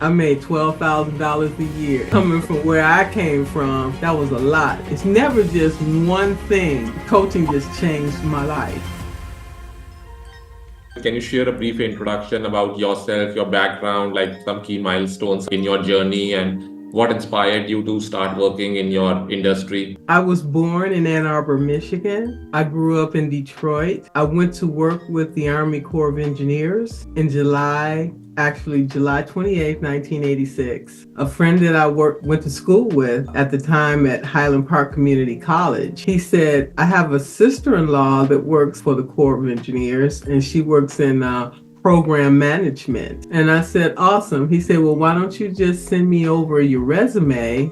I made $12,000 a year. Coming from where I came from, that was a lot. It's never just one thing. Coaching just changed my life. Can you share a brief introduction about yourself, your background, like some key milestones in your journey, and what inspired you to start working in your industry? I was born in Ann Arbor, Michigan. I grew up in Detroit. I went to work with the Army Corps of Engineers in July 28th, 1986. A friend that I went to school with at the time at Highland Park Community College, he said, I have a sister-in-law that works for the Corps of Engineers, and she works in program management. And I said, awesome. He said, well, why don't you just send me over your resume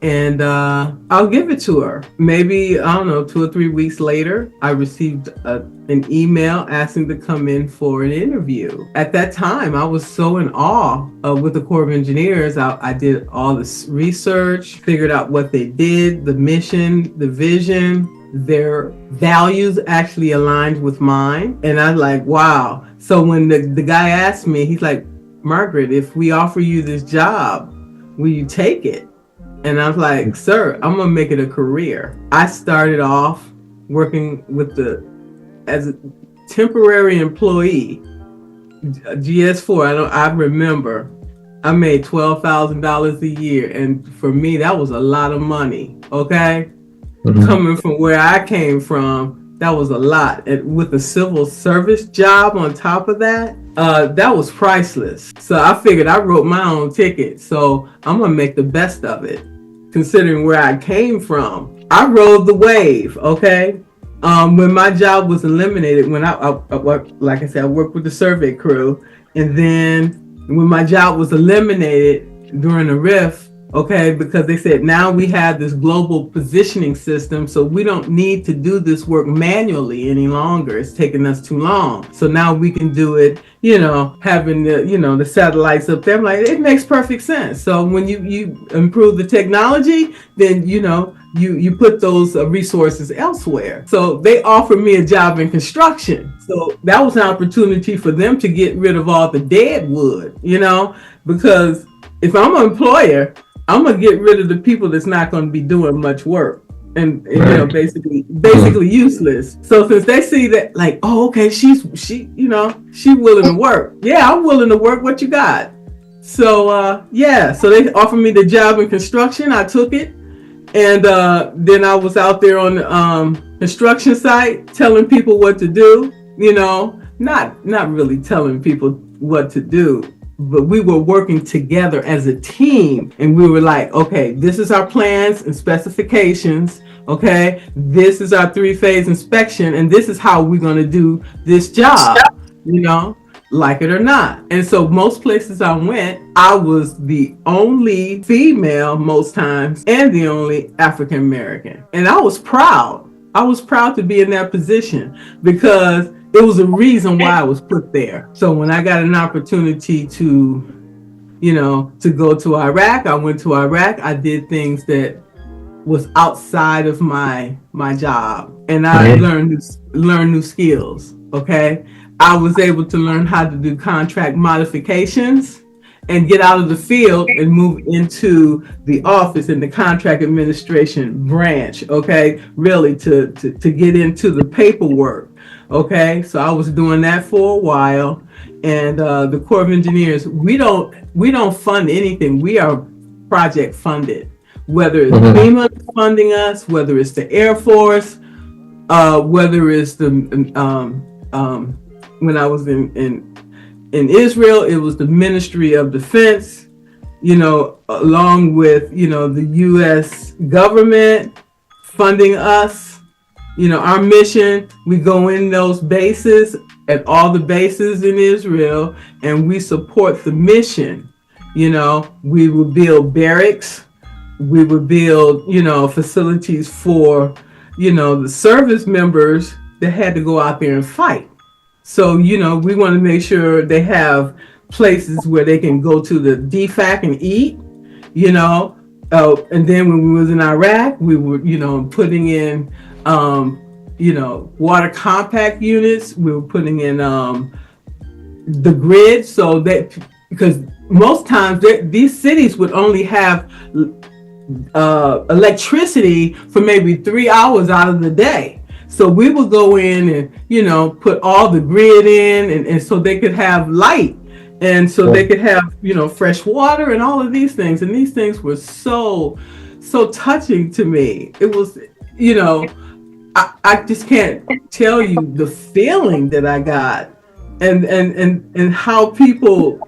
and I'll give it to her. Maybe, I don't know, 2 or 3 weeks later, I received an email asking to come in for an interview. At that time, I was so in awe with the Corps of Engineers. I did all this research, figured out what they did, the mission, the vision. Their values actually aligned with mine. And I was like, wow. So when the guy asked me, he's like, Margaret, if we offer you this job, will you take it? And I was like, sir, I'm gonna make it a career. I started off working as a temporary employee, GS4. I remember I made $12,000 a year. And for me, that was a lot of money, okay? Mm-hmm. Coming from where I came from, that was a lot. And with a civil service job on top of that, that was priceless. So I figured I wrote my own ticket. So I'm gonna make the best of it. Considering where I came from, I rode the wave, okay? When my job was eliminated, when I like I said, I worked with the survey crew, and then when my job was eliminated during the RIF, okay, because they said now we have this global positioning system, so we don't need to do this work manually any longer. It's taking us too long. So now we can do it, having the satellites up there. I'm like, it makes perfect sense. So when you improve the technology, then you put those resources elsewhere. So they offered me a job in construction. So that was an opportunity for them to get rid of all the dead wood, because if I'm an employer, I'm gonna get rid of the people that's not gonna be doing much work and basically useless. So since they see that, like, oh, okay, she willing to work. Yeah, I'm willing to work. What you got? So so they offered me the job in construction. I took it, and then I was out there on the construction site telling people what to do. Not really telling people what to do, but we were working together as a team, and we were like, okay, this is our plans and specifications. Okay, this is our 3-phase inspection, and this is how we're going to do this job, like it or not. And so most places I went, I was the only female most times and the only African American. And I was proud. I was proud to be in that position because it was a reason why I was put there. So when I got an opportunity to go to Iraq, I went to Iraq. I did things that was outside of my job, and I learned new skills. Okay, I was able to learn how to do contract modifications and get out of the field and move into the office in the contract administration branch. Okay, really to get into the paperwork. Okay, so I was doing that for a while, and the Corps of Engineers, we don't fund anything. We are project funded, whether it's FEMA funding us, whether it's the Air Force, whether it's the when I was in Israel, it was the Ministry of Defense, along with the U.S. government funding us. Our mission, we go in those bases, at all the bases in Israel, and we support the mission. We would build barracks, we would build, facilities for, the service members that had to go out there and fight. So, we want to make sure they have places where they can go to the DFAC and eat, and then when we was in Iraq, we were, putting in, water compact units. We were putting in the grid, so that because most times these cities would only have electricity for maybe 3 hours out of the day. So we would go in and, put all the grid in, and so they could have light, and so they could have, fresh water and all of these things. And these things were so touching to me. It was, you know, I just can't tell you the feeling that I got, and how people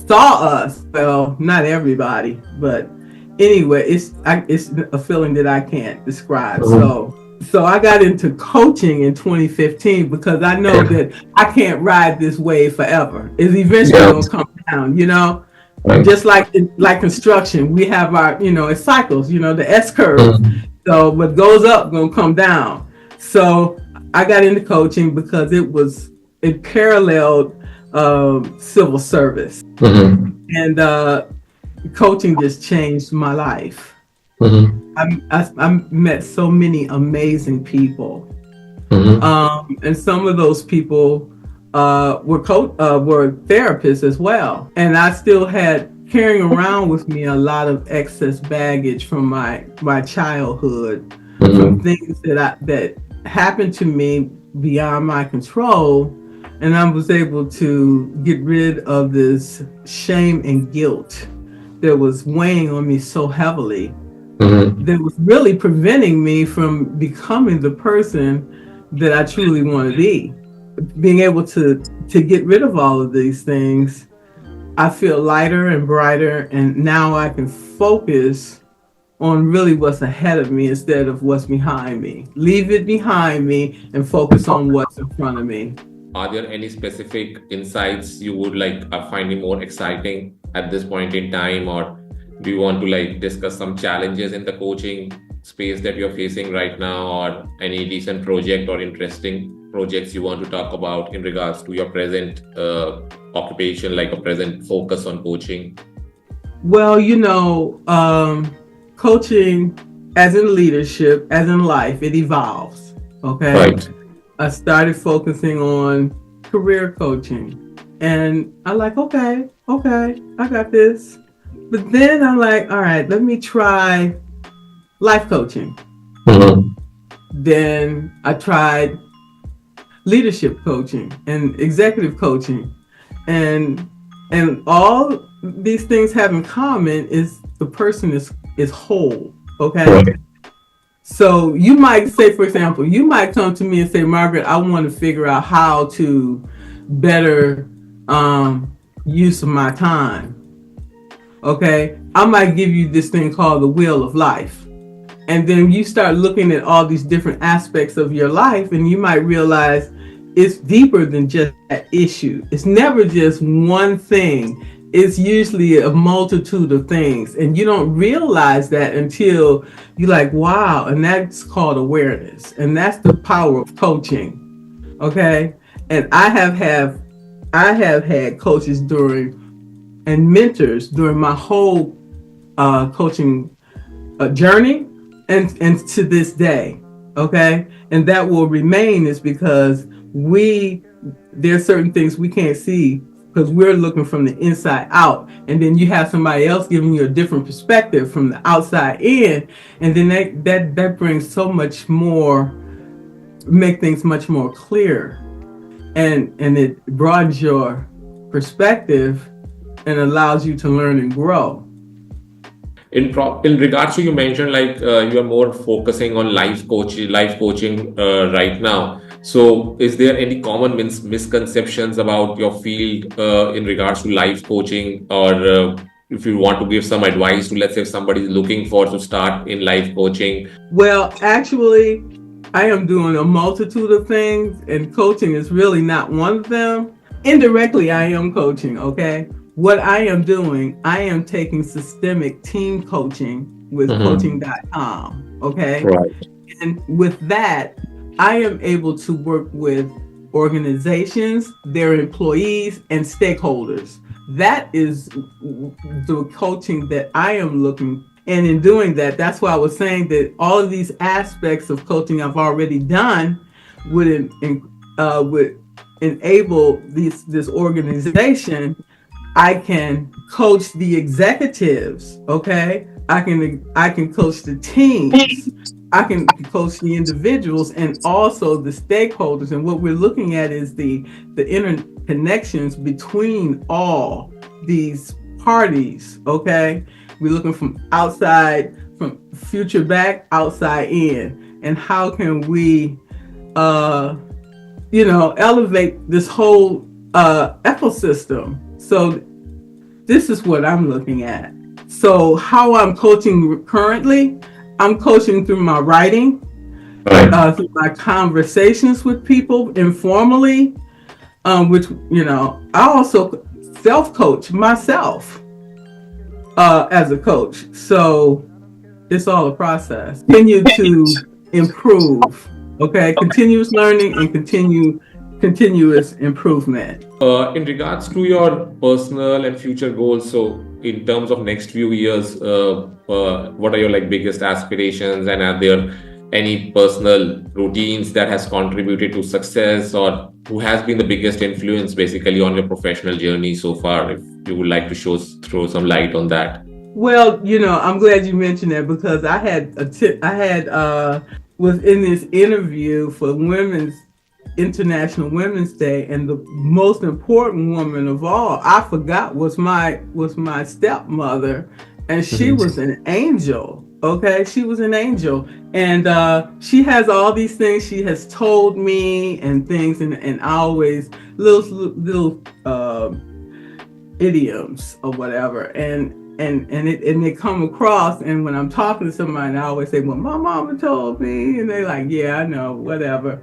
saw us. Well, not everybody, but anyway, it's a feeling that I can't describe. So I got into coaching in 2015 because I know that I can't ride this wave forever. It's eventually gonna come down. Just like construction, we have our, it's cycles, the S curve. So what goes up gonna come down. So I got into coaching because it paralleled civil service, and coaching just changed my life. I met so many amazing people, and some of those people were therapists as well. And I still had carrying around with me a lot of excess baggage from my childhood, from things that happened to me beyond my control. And I was able to get rid of this shame and guilt that was weighing on me so heavily, that was really preventing me from becoming the person that I truly want to be. Being able to get rid of all of these things, I feel lighter and brighter, and now I can focus on really what's ahead of me instead of what's behind me. Leave it behind me and focus on what's in front of me. Are there any specific insights you would are finding more exciting at this point in time, or do you want to discuss some challenges in the coaching space that you're facing right now, or any recent project or interesting projects you want to talk about in regards to your present occupation, like a present focus on coaching? Well, coaching, as in leadership, as in life, it evolves. Okay. Right. I started focusing on career coaching, and I'm like, okay, I got this. But then I'm like, all right, let me try life coaching. Then I tried leadership coaching and executive coaching, and all these things have in common is the person is whole. Okay. Right. So you might say, for example, you might come to me and say, Margaret, I want to figure out how to better use of my time. Okay. I might give you this thing called the wheel of life. And then you start looking at all these different aspects of your life, and you might realize it's deeper than just that issue. It's never just one thing. It's usually a multitude of things, and you don't realize that until you're like, wow. And that's called awareness, and that's the power of coaching. Okay. And I have had coaches and mentors during my whole coaching journey, and to this day. Okay. And that will remain, is because there's certain things we can't see because we're looking from the inside out, and then you have somebody else giving you a different perspective from the outside in, and then that brings so much more, make things much more clear, and it broadens your perspective and allows you to learn and grow. In regards to, you mentioned you are more focusing on life coaching right now. So is there any common misconceptions about your field in regards to life coaching, or if you want to give some advice to, let's say, if somebody is looking to start in life coaching? Well, actually, I am doing a multitude of things, and coaching is really not one of them. Indirectly, I am coaching, okay? What I am doing, I am taking systemic team coaching with coaching.com, okay? Right. And with that, I am able to work with organizations, their employees, and stakeholders. That is the coaching that I am looking. And in doing that, that's why I was saying that all of these aspects of coaching I've already done would enable this organization. I can coach the executives, okay? I can coach the teams. I can coach the individuals and also the stakeholders. And what we're looking at is the interconnections between all these parties, okay? We're looking from outside, from future back, outside in. And how can we uh elevate this whole ecosystem? So this is what I'm looking at. So how I'm coaching currently, I'm coaching through my writing, Right. through my conversations with people informally, which I also self-coach myself as a coach. So it's all a process. Continue to improve. Okay, continuous learning and continuous improvement. In regards to your personal and future goals, so in terms of next few years, what are your like biggest aspirations, and are there any personal routines that has contributed to success, or who has been the biggest influence basically on your professional journey so far? If you would like to throw some light on that. Well, I'm glad you mentioned that because I had was in this interview for Women's International Women's Day, and the most important woman of all, I forgot, was my stepmother, and she Mhm. was an angel. Okay, she was an angel, and she has all these things she has told me and things, and I always little idioms or whatever, and they come across, and when I'm talking to somebody, I always say, well, my mama told me, and they like, yeah, I know, whatever.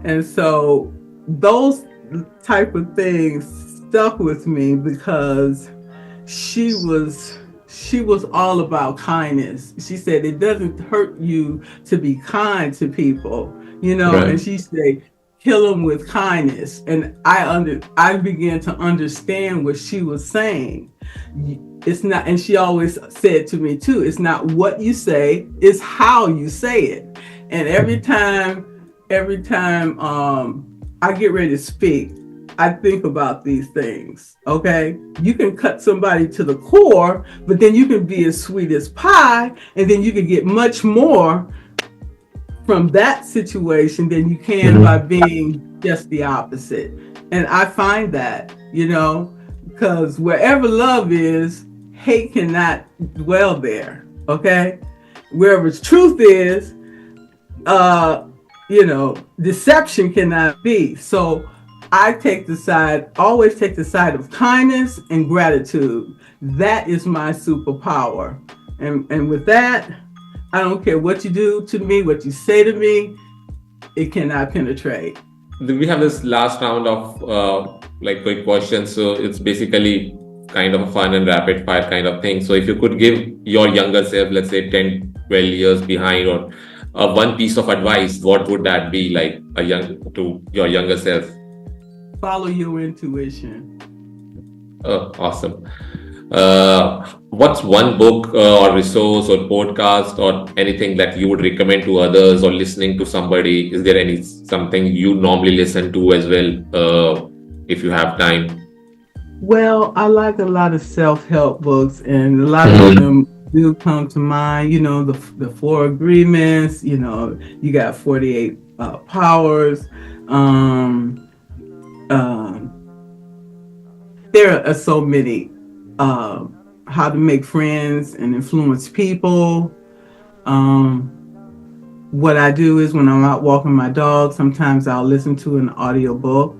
And so those type of things stuck with me because she was she was all about kindness. She said it doesn't hurt you to be kind to people, and Right. she said kill them with kindness. And I began to understand what she was saying. It's not, and she always said to me too, it's not what you say, it's how you say it. And every time I get ready to speak, I think about these things. Okay, you can cut somebody to the core, but then you can be as sweet as pie, and then you can get much more from that situation than you can by Mhm. being just the opposite. And I find that, because wherever love is, hate cannot dwell there. Okay, wherever truth is, uh, deception cannot be. So always take the side of kindness and gratitude. That is my superpower. And with that, I don't care what you do to me, what you say to me, it cannot penetrate. We have this last round of like quick questions. So it's basically kind of a fun and rapid fire kind of thing. So if you could give your younger self, let's say 10, 12 years behind, or one piece of advice, what would that be, like to your younger self? Follow your intuition. Oh, awesome. What's one book or resource or podcast or anything that you would recommend to others, or listening to somebody? Is there any something you normally listen to as well, if you have time? Well, I like a lot of self-help books, and a lot of Mhm. them do come to mind. The Four Agreements. You got 48 powers. Um, um, there are so many. How to make friends and influence people. Um, what I do is when I'm out walking my dog, sometimes I'll listen to an audiobook,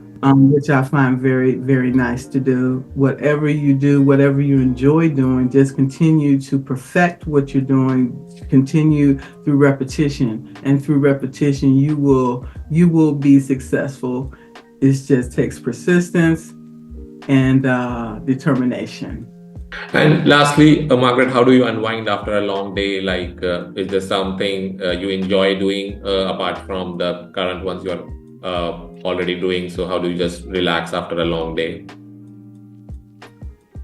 which I find very, very nice to do. Whatever you do, whatever you enjoy doing, just continue to perfect what you're doing. Continue through repetition, and through repetition, you will be successful. It just takes persistence and determination. And lastly, Margaret, how do you unwind after a long day? Like, is there something you enjoy doing apart from the current ones you're already doing? So, how do you just relax after a long day?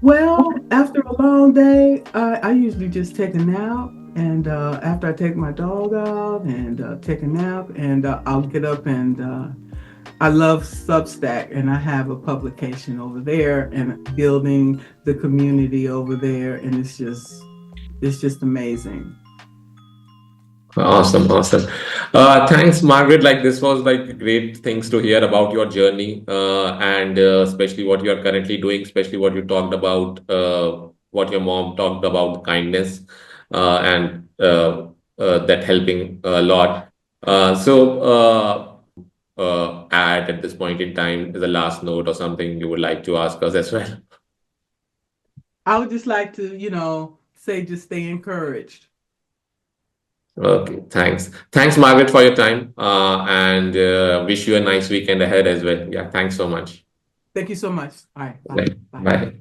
Well, after a long day, I usually just take a nap. And after I take my dog out and take a nap, and I'll get up and I love Substack, and I have a publication over there, and building the community over there, and it's just amazing. Awesome, awesome. Thanks, Margaret. Like this was like great things to hear about your journey, and especially what you are currently doing, especially what you talked about, what your mom talked about, kindness, and that helping a lot. Add at this point in time as a last note or something you would like to ask us as well? I would just like to, say just stay encouraged. Okay, thanks. Thanks, Margaret, for your time, and wish you a nice weekend ahead as well. Yeah, thanks so much. Thank you so much. All right, bye. Bye. Bye. Bye.